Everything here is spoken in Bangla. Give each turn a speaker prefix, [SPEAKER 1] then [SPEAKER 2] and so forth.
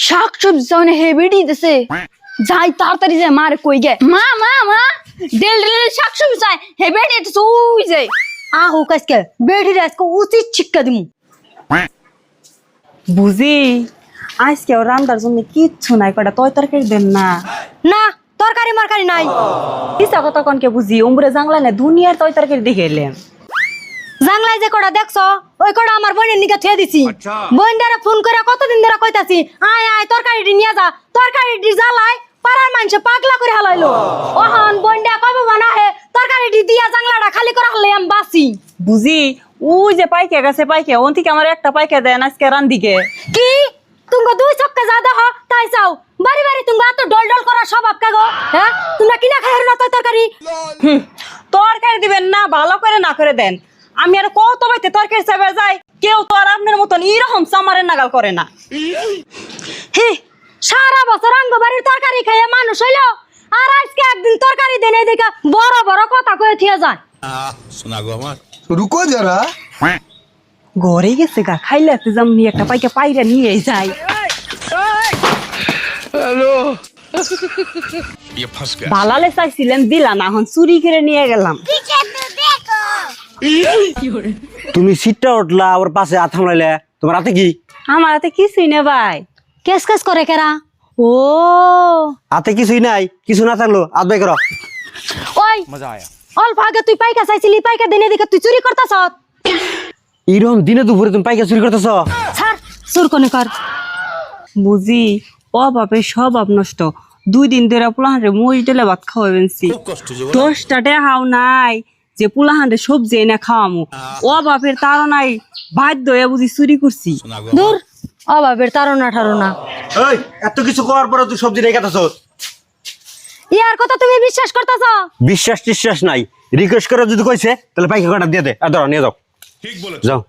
[SPEAKER 1] শাক সবজি মানে হেবিডি দিছে যাই তাড়াতাড়ি যায় মার কই গে মা মা মা ডেল ডেল শাক সবজি চাই হেবিডি দিছে ওই যায়
[SPEAKER 2] আহো কাজকে বেড়ি আজকে উচিত শিক্ষা দিমু
[SPEAKER 3] বুঝি আজকে ওর রান্নার জন্য কিচ্ছু নাই কটা তরকারি দেন না
[SPEAKER 2] না তরকারি মারকারি নাই
[SPEAKER 3] কিসা কথা কনকে বুঝি উমরে জাংলা না দুনিয়ার তরকারি দেখে এলেন
[SPEAKER 2] জাংলায় যে কটা দেখছো ওই কটা আমার বোনের নিকে থুয়ে দিছি বোন দ্বারা ফোন করে কতদিন ধরে কইতাছি আয় আয় তরকারিটি নিয়ে যা তরকারিটি জ্বালায় পাড়ার মানুষ পাগলা করে হালাইলো ওহন বোন দিয়া কবে বানা হে তরকারিটি দিয়া জাংলাটা খালি করে হালে আমি বাসি
[SPEAKER 3] বুঝি ওই যে পাইকে গেছে পাইকে ওন থেকে আমার একটা পাইকে দেন আজকে রান্দিকে
[SPEAKER 2] কি তুমি দুই চক্কে যা দেখো তাই চাও বাড়ি বাড়ি তুমি এত ডল ডল করার স্বভাব কাগো হ্যাঁ তোমরা কিনা খাই না তরকারি
[SPEAKER 3] তরকারি দিবেন না ভালো করে না করে দেন আমি আর কত বাইতে তরকারি চাইবে যাই কেউ তো আর আপনার মতন এরকম সামারের নাগাল করে না
[SPEAKER 2] হে সারা বছর আঙ্গ বাড়ির তরকারি খাইয়ে মানুষ হইলো আর আজকে একদিন তরকারি দেনে দেখে বড় বড় কথা কয়ে থিয়ে যায়
[SPEAKER 4] শোনা গো আমার
[SPEAKER 5] रुको जरा
[SPEAKER 3] ঘরে গেছে গা খাইলে যেমনি একটা পাইকে পাইরা নিয়ে যাই
[SPEAKER 4] ये फंस गया
[SPEAKER 3] ভালালে চাইছিলেন দিলা না এখন চুরি করে নিয়ে গেলাম
[SPEAKER 6] তুমি সিটটা উঠলা ওর পাশে হাত থামলাইলে তোমার হাতে কি
[SPEAKER 3] আমার হাতে কিছুই না ভাই
[SPEAKER 2] কেস কেস করে কেরা ও
[SPEAKER 6] হাতে কিছুই নাই কিছু না থাকলো হাত বাই করো
[SPEAKER 2] ওই অল্প আগে তুই পাইকা চাইছিলি পাইকা দেনে দেখে তুই চুরি করতাছ
[SPEAKER 6] এরকম দিনে দুপুরে তুমি পাইকা চুরি করতেছ
[SPEAKER 2] ছাড় চুর কোনে কর
[SPEAKER 3] বুঝি অভাবে স্বভাব নষ্ট 2 দিন ধরে পোলাহান্ডে মই ডেলে ভাত খাওয়াবেনছি
[SPEAKER 4] খুব কষ্ট যে
[SPEAKER 3] 10টা টাকাও নাই যে পোলাহান্ডে সবজি এনে খাওয়ামু অভাবের তাড়নায় বাধ্য হয়ে বুঝি চুরি করছি
[SPEAKER 4] শোনা গো
[SPEAKER 2] দূর অভাবের তারনা ঠারনা
[SPEAKER 6] এই এত কিছু করার পরে তুই সবজি রেখে গেছস
[SPEAKER 2] ইয়ার কথা তুমি বিশ্বাস করতাছ
[SPEAKER 6] বিশ্বাস টিশ্বাস নাই রিকোয়েস্ট করে যদি কইছে তাহলে পাইকা কাটা দিয়ে দে আর ধরো নিয়ে যাও
[SPEAKER 4] ঠিক বলেছ
[SPEAKER 6] যাও